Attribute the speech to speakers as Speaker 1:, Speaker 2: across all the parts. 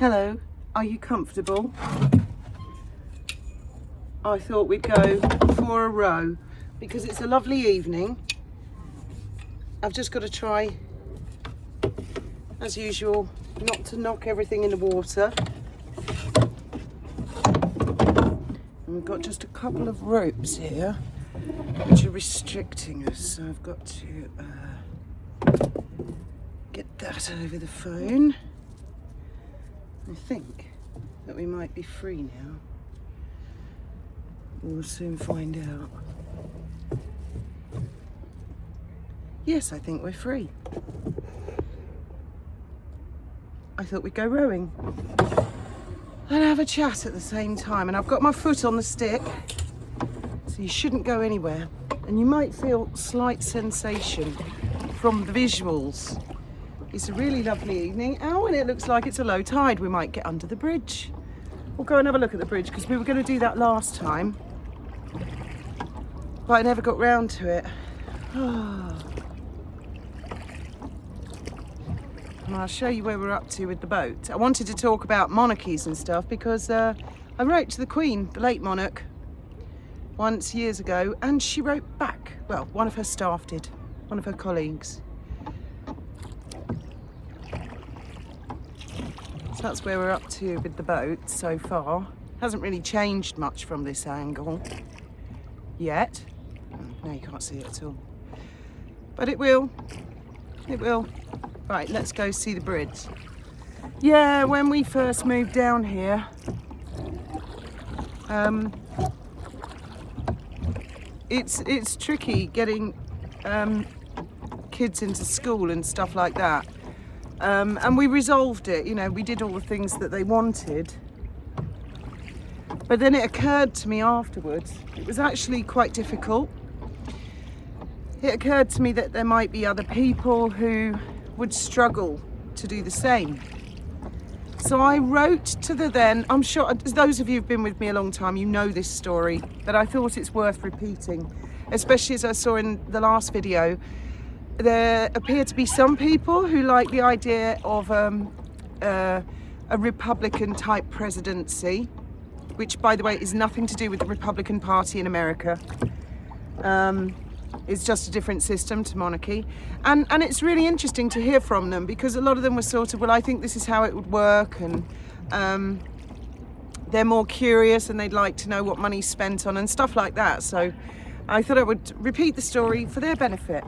Speaker 1: Hello, are you comfortable? I thought we'd go for a row because it's a lovely evening. I've just got to try, as usual, not to knock everything in the water. And we've got just a couple of ropes here which are restricting us, so I've got to get that over the phone. I think that we might be free now. We'll soon find out. Yes, I think we're free. I thought we'd go rowing and have a chat at the same time. And I've got my foot on the stick, so you shouldn't go anywhere. And you might feel slight sensation from the visuals. It's a really lovely evening. Oh, and it looks like it's a low tide. We might get under the bridge. We'll go and have a look at the bridge because we were going to do that last time, but I never got round to it. And I'll show you where we're up to with the boat. I wanted to talk about monarchies and stuff because I wrote to the Queen, the late monarch, once years ago, and she wrote back. Well, one of her staff did, one of her colleagues. So that's where we're up to with the boat so far. Hasn't really changed much from this angle yet. No, you can't see it at all. But it will. It will. Right, let's go see the bridge. Yeah, when we first moved down here, it's tricky getting kids into school and stuff like that. And we resolved it, you know, we did all the things that they wanted. But then it occurred to me afterwards, it was actually quite difficult. It occurred to me that there might be other people who would struggle to do the same. So I wrote to the then, I'm sure those of you who've been with me a long time, you know this story, but I thought it's worth repeating, especially as I saw in the last video. There appear to be some people who like the idea of a Republican type presidency, which, by the way, is nothing to do with the Republican Party in America. It's just a different system to monarchy. And it's really interesting to hear from them because a lot of them were sort of, well, I think this is how it would work, and they're more curious and they'd like to know what money's spent on and stuff like that. So I thought I would repeat the story for their benefit.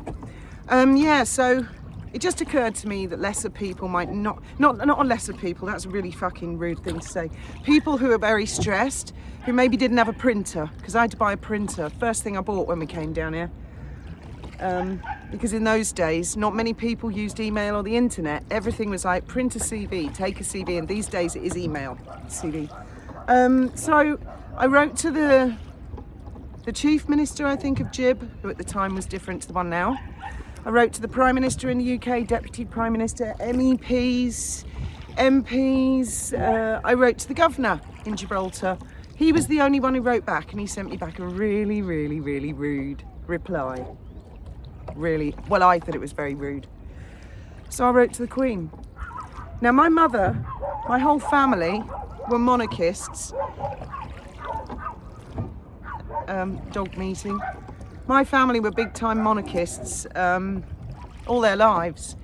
Speaker 1: Yeah, so it just occurred to me that lesser people might not lesser people, that's a really fucking rude thing to say. People who are very stressed, who maybe didn't have a printer, because I had to buy a printer, first thing I bought when we came down here. Because in those days, not many people used email or the internet. Everything was like, print a CV, take a CV, and these days it is email, CV. So I wrote to the Chief Minister, I think, of Jib, who at the time was different to the one now. I wrote to the Prime Minister in the UK, Deputy Prime Minister, MEPs, MPs. I wrote to the Governor in Gibraltar. He was the only one who wrote back, and he sent me back a really, really, really rude reply. Really, well, I thought it was very rude. So I wrote to the Queen. Now, my mother, my whole family were monarchists. Dog meeting. My family were big-time monarchists all their lives.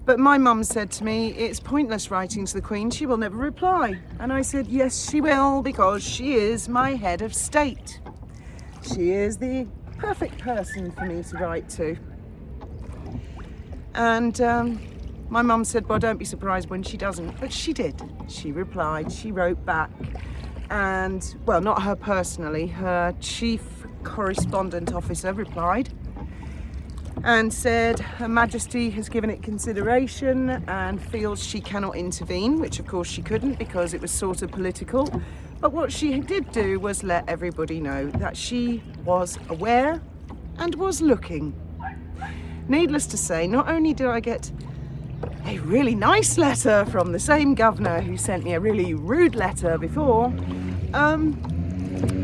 Speaker 1: But my mum said to me, it's pointless writing to the Queen, she will never reply. And I said, yes, she will, because she is my head of state. She is the perfect person for me to write to. And my mum said, well, don't be surprised when she doesn't. But she did. She replied, she wrote back. And, well, not her personally, her chief correspondent officer replied and said Her Majesty has given it consideration and feels she cannot intervene, which of course she couldn't because it was sort of political. But what she did do was let everybody know that she was aware and was looking. Needless to say, not only did I get a really nice letter from the same governor who sent me a really rude letter before,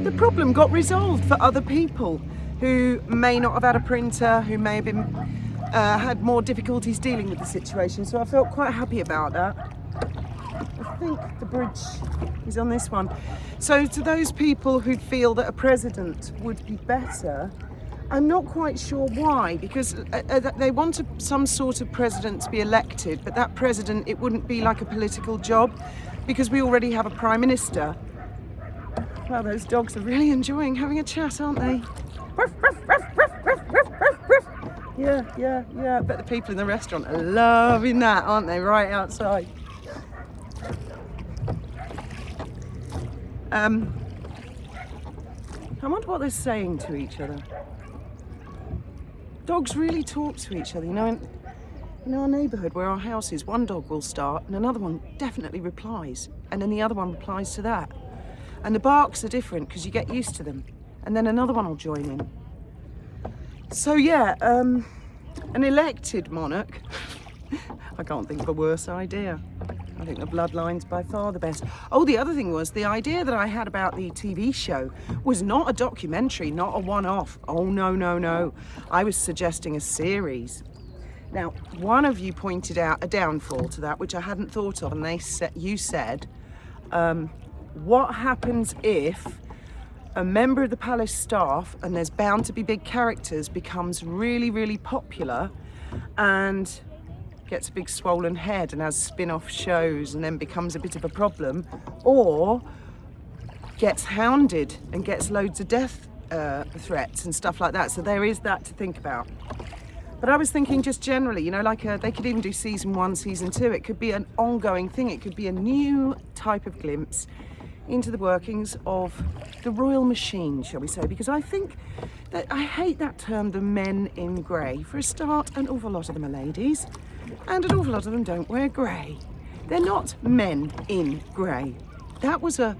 Speaker 1: the problem got resolved for other people who may not have had a printer, who may have been had more difficulties dealing with the situation. So I felt quite happy about that. think the bridge is on this one. So to those people who feel that a president would be better, I'm not quite sure why, because they want some sort of president to be elected, but that president, it wouldn't be like a political job because we already have a prime minister. Well, those dogs are really enjoying having a chat, aren't they? Yeah. I bet the people in the restaurant are loving that, aren't they? Right outside. I wonder what they're saying to each other. Dogs really talk to each other, you know. In our neighbourhood where our house is, one dog will start and another one definitely replies, and then the other one replies to that. And the barks are different because you get used to them, and then another one will join in. So yeah, an elected monarch, I can't think of a worse idea. I think the bloodline's by far the best. Oh, the other thing was, the idea that I had about the TV show was not a documentary, not a one-off. Oh, no. I was suggesting a series. Now, one of you pointed out a downfall to that, which I hadn't thought of, and you said, what happens if a member of the palace staff, and there's bound to be big characters, becomes really, really popular and gets a big swollen head and has spin-off shows and then becomes a bit of a problem, or gets hounded and gets loads of death threats and stuff like that. So there is that to think about. But I was thinking just generally, you know, like they could even do season 1, season 2. It could be an ongoing thing. It could be a new type of glimpse into the workings of the royal machine, shall we say, because I think that, I hate that term, the men in grey. For a start, an awful lot of them are ladies, and an awful lot of them don't wear grey. They're not men in grey. That was a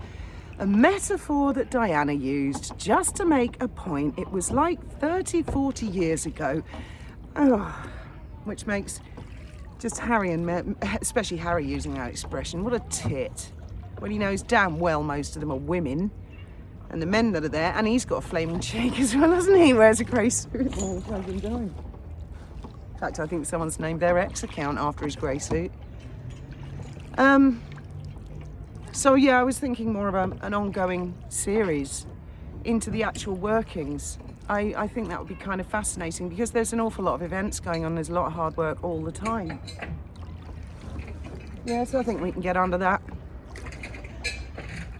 Speaker 1: metaphor that Diana used just to make a point. It was like 30, 40 years ago, which makes just Harry and especially Harry using that expression, what a tit, when he knows damn well most of them are women, and the men that are there, and he's got a flaming cheek as well, hasn't he? Wears a grey suit all the fucking time. In fact, I think someone's named their ex account after his grey suit. So yeah, I was thinking more of an ongoing series into the actual workings. I think that would be kind of fascinating because there's an awful lot of events going on. There's a lot of hard work all the time. Yeah, so I think we can get under that.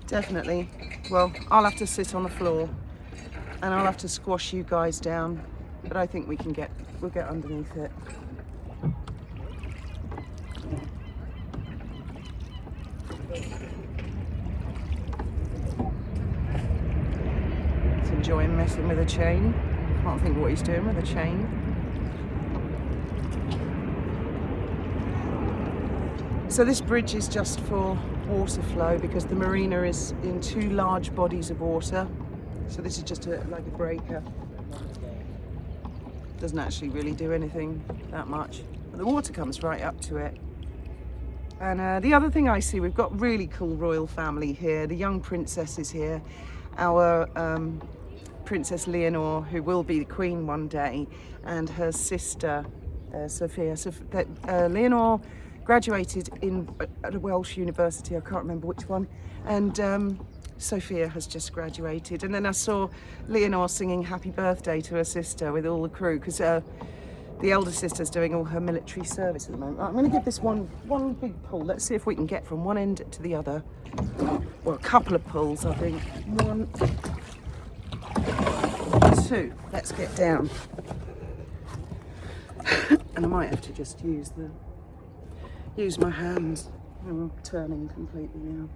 Speaker 1: Definitely. Well, I'll have to sit on the floor and I'll have to squash you guys down, but I think we'll get underneath it. He's enjoying messing with a chain. Can't think what he's doing with a chain. So this bridge is just for water flow because the marina is in 2 large bodies of water. So this is just like a breaker. Doesn't actually really do anything that much. But the water comes right up to it. And the other thing I see, we've got really cool royal family here. The young princess is here. Our Princess Leonor, who will be the queen one day, and her sister, Sophia. Leonor graduated at a Welsh university, I can't remember which one, and Sophia has just graduated. And then I saw Leonor singing happy birthday to her sister with all the crew, because the elder sister's doing all her military service at the moment. Right, I'm going to give this one big pull. Let's see if we can get from one end to the other. Well, a couple of pulls, I think. 1, 2. Let's get down. And I might have to just use my hands. I'm turning completely now.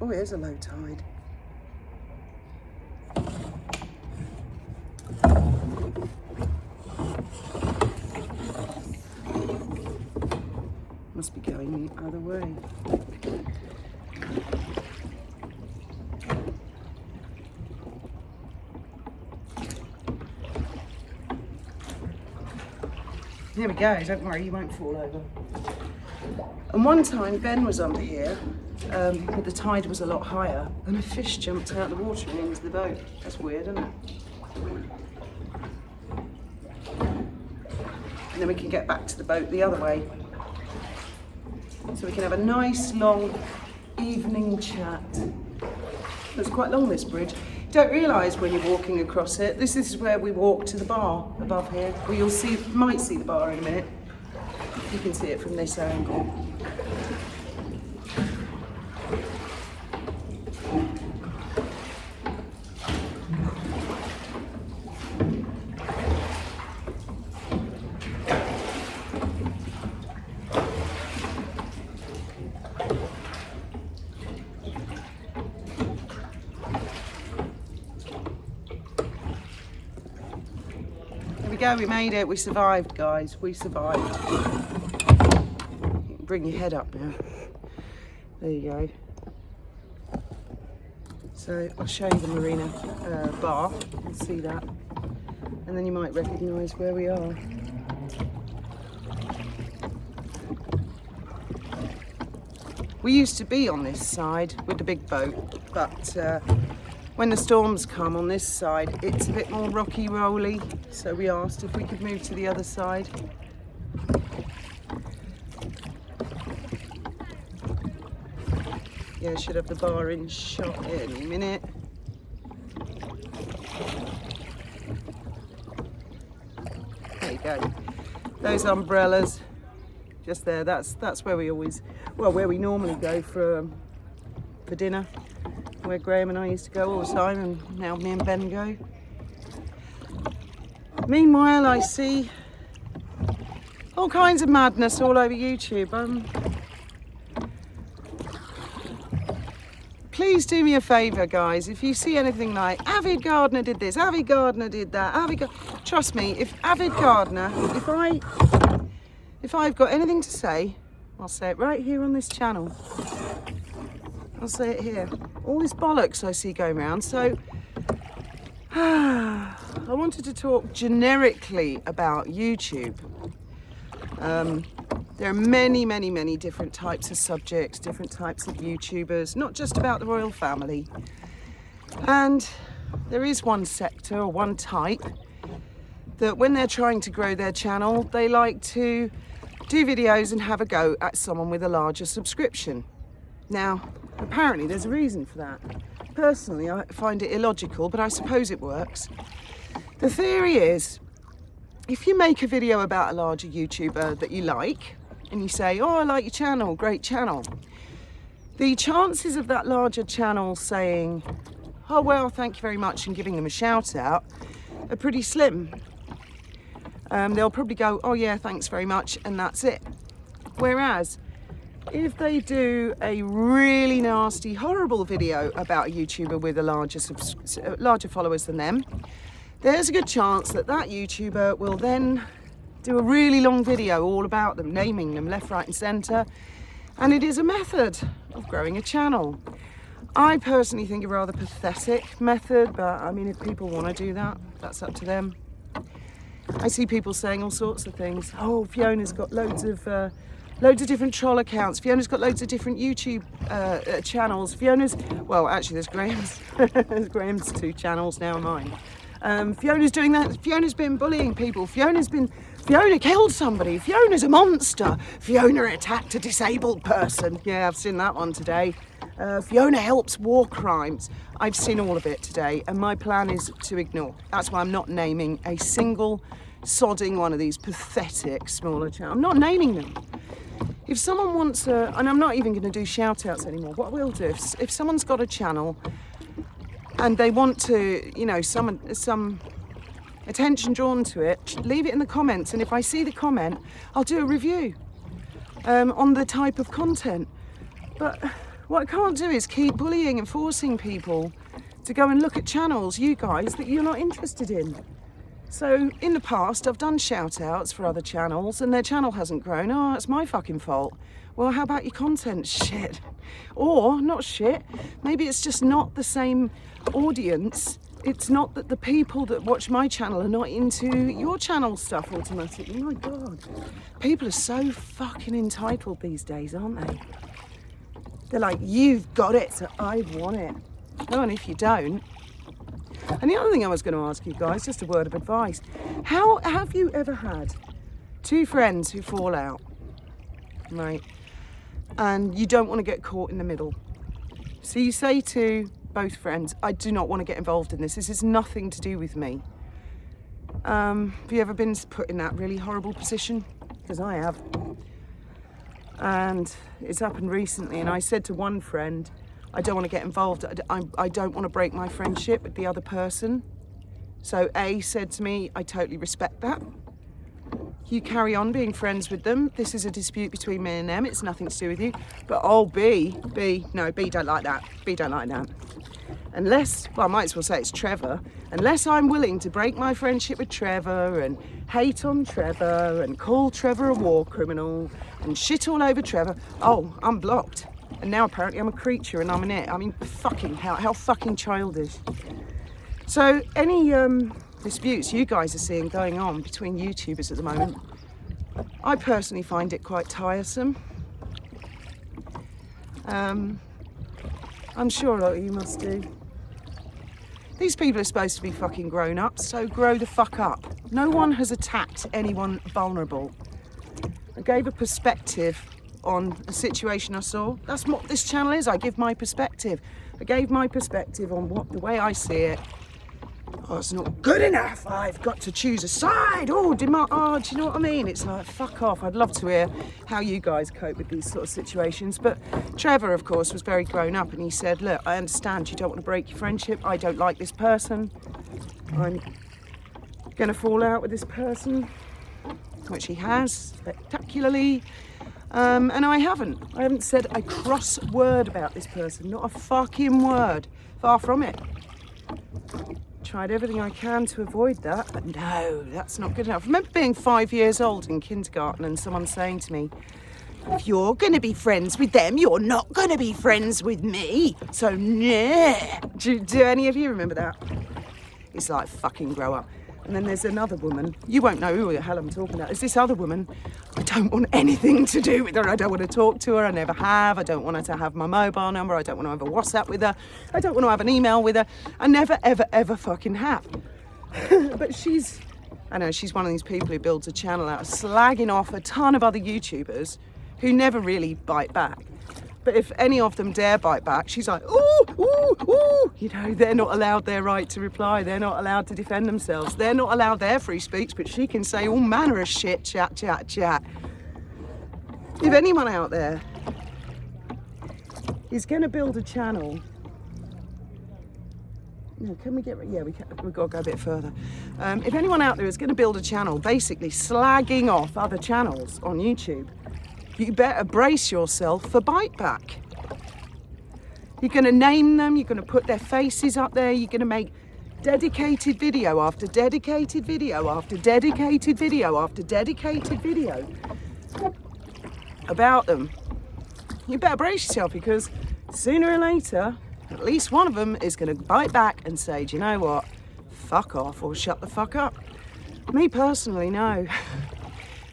Speaker 1: Oh, it is a low tide. Must be going the other way. There we go, don't worry, you won't fall over. And one time Ben was under here, but the tide was a lot higher, and a fish jumped out of the water and into the boat. That's weird, isn't it? And then we can get back to the boat the other way. so we can have a nice long evening chat. It's quite long, this bridge. You don't realise when you're walking across it. This is where we walk to the bar above here. Well, you'll see, might see the bar in a minute. You can see it from this angle. We made it, we survived, guys, we survived. Bring your head up now. There you go. So I'll show you the Marina bar, you'll see that. And then you might recognise where we are. We used to be on this side with the big boat, but when the storms come on this side, it's a bit more rocky rolly, so we asked if we could move to the other side. Yeah, I should have the bar in shot any minute. There you go. Those umbrellas, just there. That's where we always, well, where we normally go for dinner. Where Graham and I used to go all the time, and now me and Ben go. Meanwhile, I see all kinds of madness all over YouTube. Please do me a favour, guys. If you see anything like Avid Gardener did this, Avid Gardener did that, trust me, if Avid Gardener, if I've got anything to say, I'll say it right here on this channel. I'll say it here. All this bollocks I see going around. So I wanted to talk generically about YouTube. There are many, many, many different types of subjects, different types of YouTubers, not just about the royal family. And there is one sector or one type that when they're trying to grow their channel, they like to do videos and have a go at someone with a larger subscription. Now, apparently there's a reason for that. Personally, I find it illogical, but I suppose it works. The theory is, if you make a video about a larger YouTuber that you like, and you say, oh, I like your channel, great channel, the chances of that larger channel saying, oh, well, thank you very much, and giving them a shout out are pretty slim. They'll probably go, oh yeah, thanks very much, and that's it. Whereas, if they do a really nasty, horrible video about a YouTuber with a larger followers than them, there's a good chance that that YouTuber will then do a really long video all about them, naming them left, right and centre. And it is a method of growing a channel. I personally think a rather pathetic method, but I mean, if people want to do that, that's up to them. I see people saying all sorts of things. Oh, Fiona's got loads of different troll accounts. Fiona's got loads of different YouTube channels. Fiona's, well, actually there's Graham's. There's Graham's 2 channels now, mine. Fiona's doing that. Fiona's been bullying people. Fiona killed somebody. Fiona's a monster. Fiona attacked a disabled person. Yeah, I've seen that one today. Fiona helps war crimes. I've seen all of it today, and my plan is to ignore. That's why I'm not naming a single sodding one of these pathetic smaller channels. I'm not naming them. If someone wants and I'm not even going to do shout outs anymore, what I will do, if someone's got a channel and they want to, you know, some attention drawn to it, leave it in the comments, and if I see the comment, I'll do a review on the type of content. But what I can't do is keep bullying and forcing people to go and look at channels, you guys, that you're not interested in. So in the past, I've done shout outs for other channels and their channel hasn't grown. Oh, it's my fucking fault. Well, how about your content? Shit. Or, not shit, maybe it's just not the same audience. It's not that the people that watch my channel are not into your channel stuff automatically. My God. People are so fucking entitled these days, aren't they? They're like, you've got it, so I want it. Oh, and if you don't. And the other thing I was going to ask you guys, just a word of advice. How have you ever had 2 friends who fall out? Right. and you don't want to get caught in the middle. So you say to both friends, I do not want to get involved in this. This is nothing to do with me. Have you ever been put in that really horrible position? Because I have. And it's happened recently, and I said to one friend, I don't want to get involved. I don't want to break my friendship with the other person. So A said to me, I totally respect that. You carry on being friends with them. This is a dispute between me and them. It's nothing to do with you. But oh, B don't like that. B don't like that. Unless, well, I might as well say it's Trevor. Unless I'm willing to break my friendship with Trevor and hate on Trevor and call Trevor a war criminal and shit all over Trevor, oh, I'm blocked. And now apparently I'm a creature and I'm an it. I mean, fucking hell, how fucking childish. So any disputes you guys are seeing going on between YouTubers at the moment, I personally find it quite tiresome. I'm sure a lot of you must do. These people are supposed to be fucking grown up, so grow the fuck up. No one has attacked anyone vulnerable. I gave a perspective on a situation I saw. That's what this channel is. I give my perspective. I gave my perspective on the way I see it. Oh, it's not good enough. I've got to choose a side. Oh, do you know what I mean? It's like, fuck off. I'd love to hear how you guys cope with these sort of situations. But Trevor, of course, was very grown up, and he said, look, I understand you don't want to break your friendship. I don't like this person. I'm going to fall out with this person, which he has spectacularly. And I haven't said a cross word about this person. Not a fucking word. Far from it. Tried everything I can to avoid that, but no, that's not good enough. I remember being 5 years old in kindergarten and someone saying to me, if you're going to be friends with them, you're not going to be friends with me. So, nah. Do any of you remember that? It's like, fucking grow up. And then there's another woman. You won't know who the hell I'm talking about. There's this other woman. I don't want anything to do with her. I don't want to talk to her. I never have. I don't want her to have my mobile number. I don't want to have a WhatsApp with her. I don't want to have an email with her. I never, ever, ever fucking have. But she's one of these people who builds a channel out of slagging off a ton of other YouTubers who never really bite back. But if any of them dare bite back, she's like, ooh, ooh, ooh. You know, they're not allowed their right to reply. They're not allowed to defend themselves. They're not allowed their free speech, but she can say all manner of shit, chat. If anyone out there is going to build a channel, can we get, yeah, we've got to go a bit further. If anyone out there is going to build a channel basically slagging off other channels on YouTube, you better brace yourself for bite back. You're going to name them, you're going to put their faces up there, you're going to make dedicated video after dedicated video after dedicated video after dedicated video about them. You better brace yourself, because sooner or later, at least one of them is going to bite back and say, do you know what, fuck off or shut the fuck up. Me personally, no.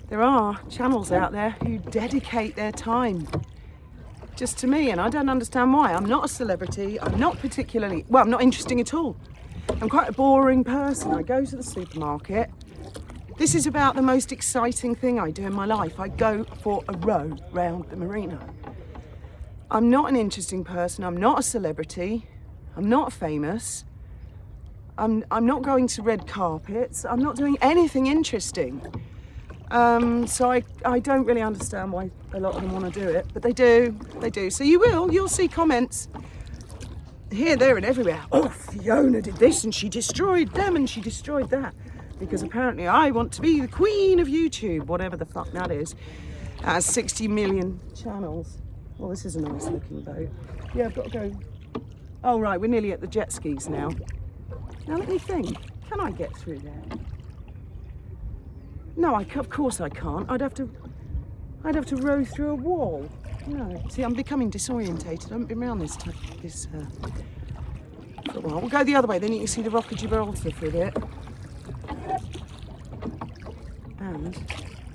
Speaker 1: There are channels out there who dedicate their time just to me, and I don't understand why. I'm not a celebrity. I'm not particularly, well, I'm not interesting at all. I'm quite a boring person. I go to the supermarket. This is about the most exciting thing I do in my life. I go for a row round the Marina. I'm not an interesting person. I'm not a celebrity. I'm not famous. I'm not going to red carpets. I'm not doing anything interesting. So I don't really understand why a lot of them want to do it, but they do. So you'll see comments here, there and everywhere. Oh, Fiona did this and she destroyed them and she destroyed that. Because apparently I want to be the queen of YouTube, whatever the fuck that is. It has 60 million channels. Well, this is a nice looking boat. Yeah, I've got to go. Oh, right, we're nearly at the jet skis now. Now let me think, can I get through there? No, of course I can't. I'd have to row through a wall. No, see, I'm becoming disorientated. I haven't been around this for a while. We'll go the other way, then you can see the Rock of Gibraltar for a bit. And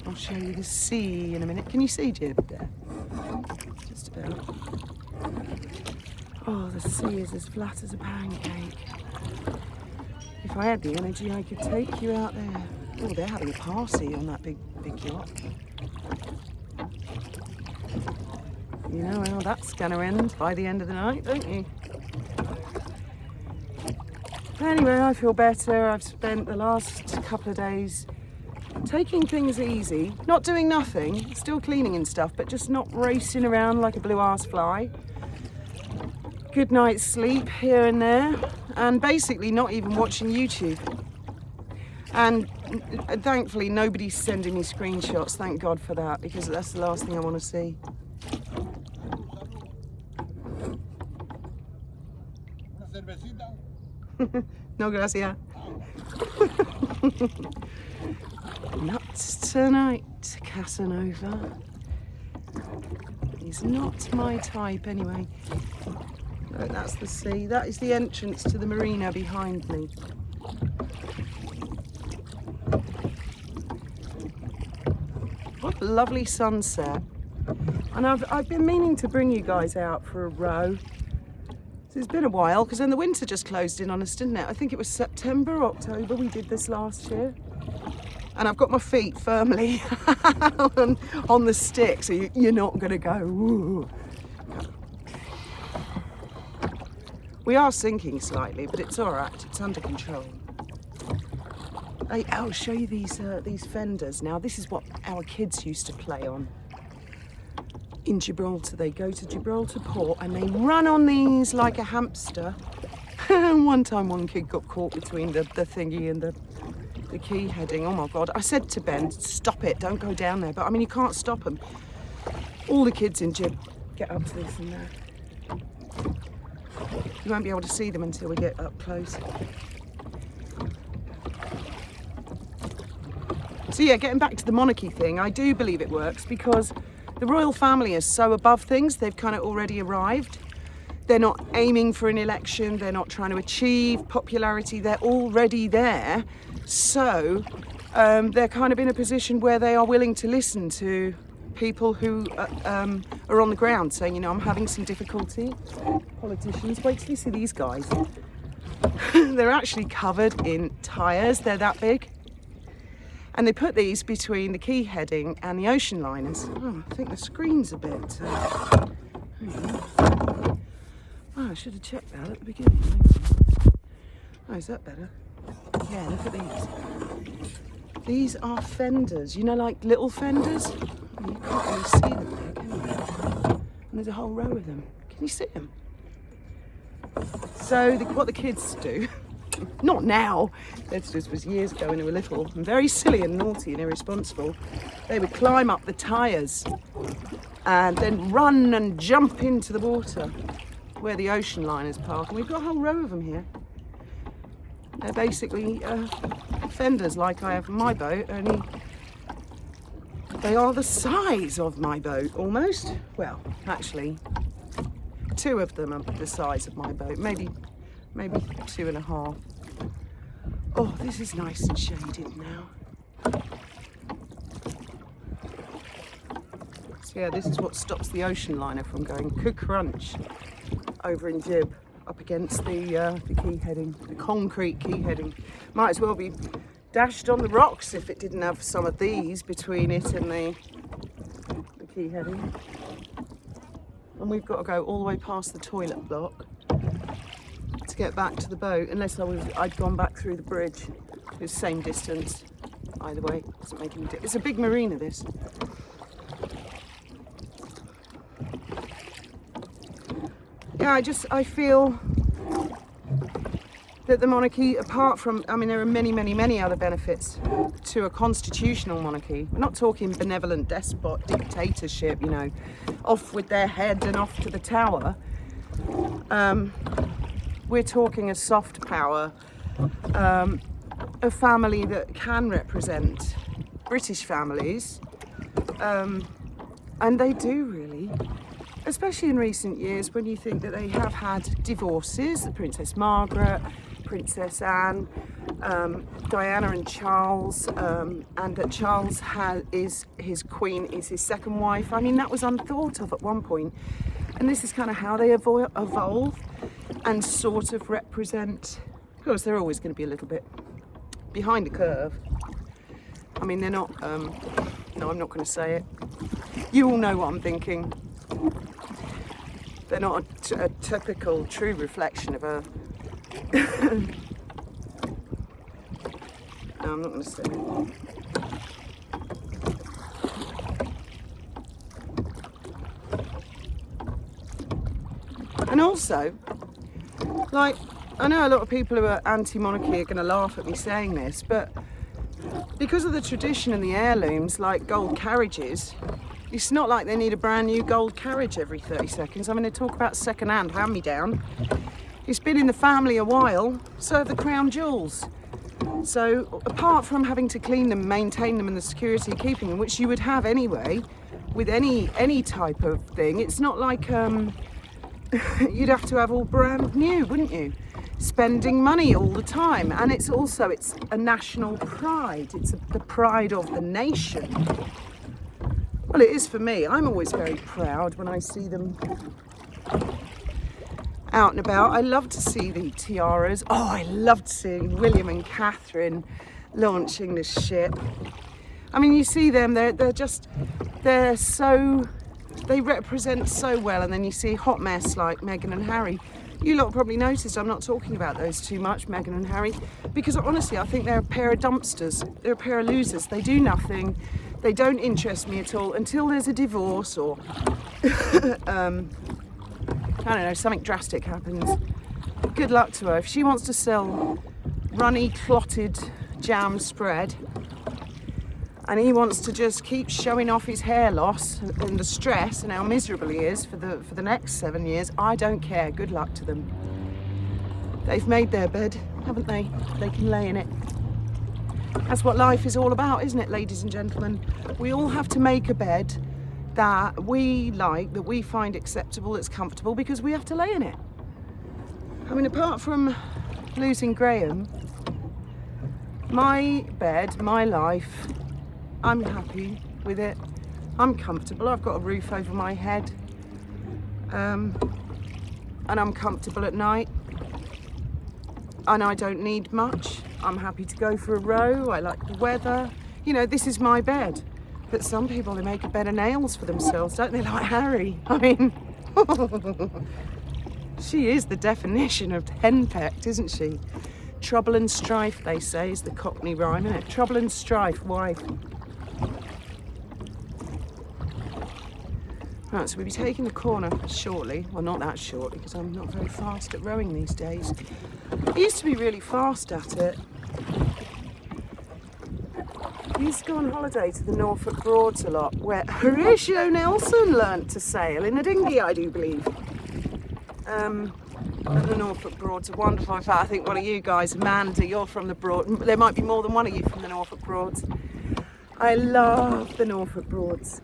Speaker 1: I'll show you the sea in a minute. Can you see, Jib, there? Just about. Oh, the sea is as flat as a pancake. If I had the energy, I could take you out there. Oh, they're having a party on that big yacht. You know how that's going to end by the end of the night, don't you? Anyway, I feel better. I've spent the last couple of days taking things easy, not doing nothing, still cleaning and stuff, but just not racing around like a blue-ass fly. Good night's sleep here and there, and basically not even watching YouTube. And thankfully nobody's sending me screenshots, thank God for that, because that's the last thing I want to see. No gracias. Nuts tonight, Casanova. He's not my type anyway. Look, that's the sea. That is the entrance to the marina behind me. What a lovely sunset. And I've been meaning to bring you guys out for a row. So it's been a while, because then the winter just closed in on us, didn't it? I think it was September, October we did this last year. And I've got my feet firmly on the stick, so you're not going to go, ooh. We are sinking slightly, but it's all right. It's under control. I'll show you these fenders now. This is what our kids used to play on in Gibraltar. They go to Gibraltar port and they run on these like a hamster. One time one kid got caught between the thingy and the key heading. Oh my God. I said to Ben, stop it, don't go down there. But I mean, you can't stop them. All the kids in Gib get up to this and that. You won't be able to see them until we get up close. So yeah, getting back to the monarchy thing, I do believe it works because the royal family is so above things, they've kind of already arrived. They're not aiming for an election, they're not trying to achieve popularity, they're already there. So they're kind of in a position where they are willing to listen to people who are on the ground saying, you know, I'm having some difficulty. Politicians, wait till you see these guys. They're actually covered in tyres, they're that big. And they put these between the key heading and the ocean liners. Oh, I think the screen's a bit... Oh, I should have checked that at the beginning. Oh, is that better? Yeah, look at these. These are fenders, you know, like little fenders? You can't really see them there, can you? And there's a whole row of them. Can you see them? So what the kids do, not now, this was years ago when they were little and very silly and naughty and irresponsible, they would climb up the tyres and then run and jump into the water where the ocean liners park. And we've got a whole row of them here. They're basically fenders like I have on my boat, only they are the size of my boat almost. Well, actually, two of them are the size of my boat, maybe 2.5. Oh, this is nice and shaded now. So yeah, this is what stops the ocean liner from going crunch over in Gib up against the key heading, the concrete key heading. Might as well be dashed on the rocks if it didn't have some of these between it and the key heading. And we've got to go all the way past the toilet block to get back to the boat, unless I'd gone back through the bridge. It's the same distance either way, doesn't make any difference. It's a big marina, this. Yeah, I feel that the monarchy, apart from, I mean, there are many other benefits to a constitutional monarchy. We're not talking benevolent despot dictatorship, you know, off with their head and off to the tower. We're talking a soft power, a family that can represent British families, and they do really. Especially in recent years, when you think that they have had divorces, Princess Margaret, Princess Anne, Diana and Charles, and that Charles is his queen, is his second wife. I mean, that was unthought of at one point. And this is kind of how they evolve and sort of represent, of course, they're always going to be a little bit behind the curve. I mean, they're not, no, I'm not going to say it. You all know what I'm thinking. they're not a typical, true reflection of a... No, I'm not going to say it. And also, like, I know a lot of people who are anti-monarchy are going to laugh at me saying this, but because of the tradition and the heirlooms, like gold carriages, it's not like they need a brand new gold carriage every 30 seconds. I mean, they talk about second-hand hand-me-down. It's been in the family a while, so have the crown jewels. So apart from having to clean them, maintain them and the security of keeping them, which you would have anyway with any type of thing, it's not like you'd have to have all brand new, wouldn't you? Spending money all the time. And it's a national pride. It's the pride of the nation. Well, it is for me. I'm always very proud when I see them out and about. I love to see the tiaras. Oh, I loved seeing William and Catherine launching the ship. I mean, you see them, they represent so well. And then you see hot mess like Meghan and Harry. You lot probably noticed I'm not talking about those too much, Meghan and Harry, because honestly I think they're a pair of dumpsters. They're a pair of losers. They do nothing. They don't interest me at all until there's a divorce or I don't know, something drastic happens. Good luck to her. If she wants to sell runny, clotted jam spread and he wants to just keep showing off his hair loss and the stress and how miserable he is for the next 7 years, I don't care. Good luck to them. They've made their bed, haven't they? They can lay in it. That's what life is all about, isn't it, ladies and gentlemen? We all have to make a bed that we like, that we find acceptable, that's comfortable, because we have to lay in it. I mean, apart from losing Graham, my bed, my life, I'm happy with it. I'm comfortable. I've got a roof over my head. And I'm comfortable at night. And I don't need much. I'm happy to go for a row. I like the weather. You know, this is my bed. But some people, they make a bed of nails for themselves, don't they? Like Harry. I mean, she is the definition of henpecked, isn't she? Trouble and strife, they say, is the Cockney rhyme, isn't it? Trouble and strife, wife. Right, so we'll be taking the corner shortly. Well, not that shortly, because I'm not very fast at rowing these days. I used to be really fast at it. I used to go on holiday to the Norfolk Broads a lot, where Horatio Nelson learnt to sail in a dinghy, I do believe. And the Norfolk Broads are wonderful. In fact, I think one of you guys, Amanda, you're from the Broad. There might be more than one of you from the Norfolk Broads. I love the Norfolk Broads.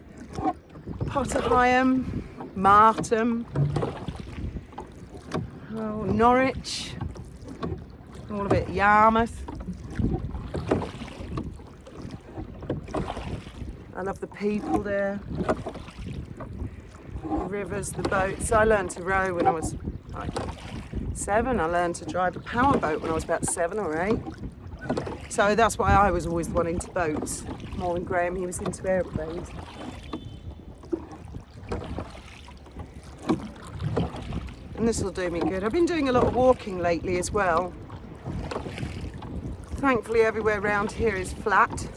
Speaker 1: Potter Heigham, Martham, Norwich, all of it, Yarmouth. I love the people there, the rivers, the boats. I learned to row when I was like 7. I learned to drive a powerboat when I was about 7 or 8. So that's why I was always the one into boats, more than Graham. He was into aeroplanes. And this will do me good. I've been doing a lot of walking lately as well. Thankfully everywhere around here is flat.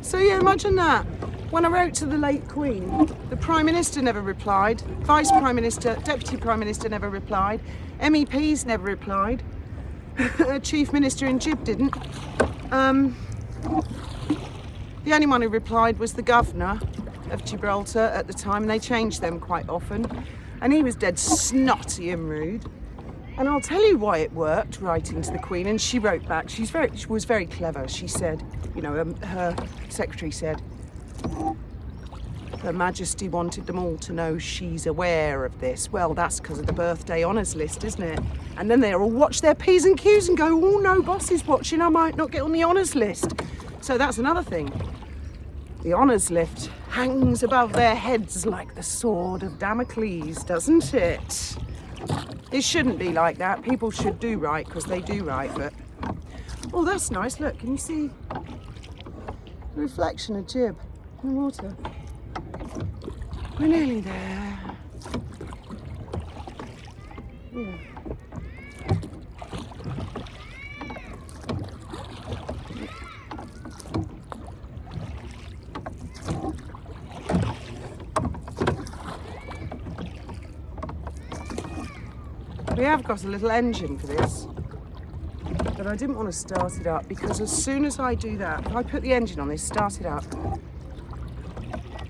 Speaker 1: So yeah, imagine that. When I wrote to the late Queen, the Prime Minister never replied, Vice Prime Minister, Deputy Prime Minister never replied, MEPs never replied, Chief Minister in Gib didn't. The only one who replied was the Governor of Gibraltar at the time, and they changed them quite often. And he was dead snotty and rude. And I'll tell you why it worked, writing to the Queen, and she wrote back. She was very clever. She said, you know, her secretary said, Her Majesty wanted them all to know she's aware of this. Well, that's because of the birthday honours list, isn't it? And then they'll all watch their P's and Q's and go, oh no, boss is watching, I might not get on the honours list. So that's another thing. The honours list hangs above their heads like the sword of Damocles, doesn't it? It shouldn't be like that. People should do right because they do right, but Oh, that's nice. Look, can you see the reflection of jib in the water? We're nearly there. Yeah. We have got a little engine for this, but I didn't want to start it up because as soon as I do that, if I put the engine on this, start it up,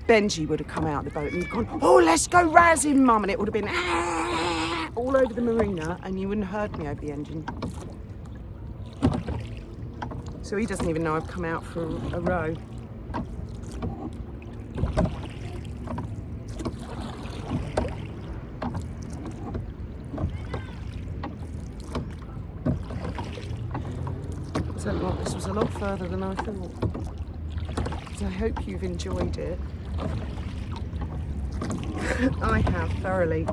Speaker 1: Benji would have come out of the boat and he'd gone, oh, let's go razz him, Mum, and it would have been all over the marina and you wouldn't have heard me over the engine. So he doesn't even know I've come out for a row. This was a lot further than I thought. So I hope you've enjoyed it. I have thoroughly.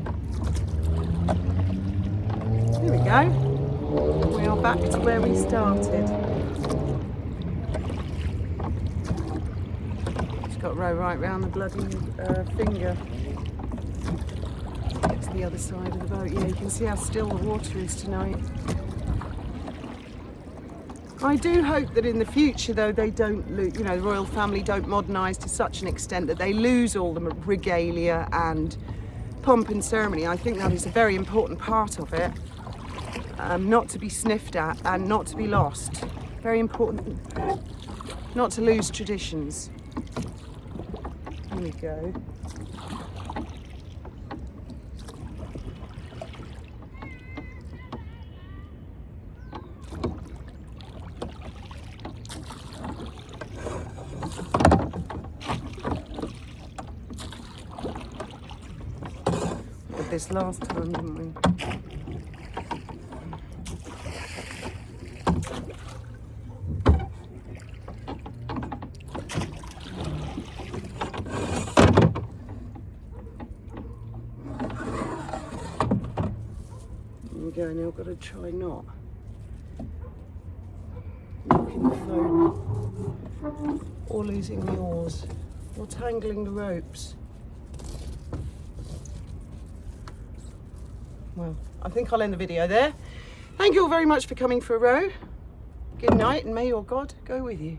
Speaker 1: Here we go. We are back to where we started. Just got to row right round the bloody finger. Get to the other side of the boat. Yeah, you can see how still the water is tonight. I do hope that in the future, though, they don't lose, you know, the royal family don't modernise to such an extent that they lose all the regalia and pomp and ceremony. I think that is a very important part of it, not to be sniffed at and not to be lost. Very important not to lose traditions. Here we go. This last time, didn't we? There we go, now I've got to try not knocking the phone or losing the oars or tangling the ropes. Well, I think I'll end the video there. Thank you all very much for coming for a row. Good night, and may your God go with you.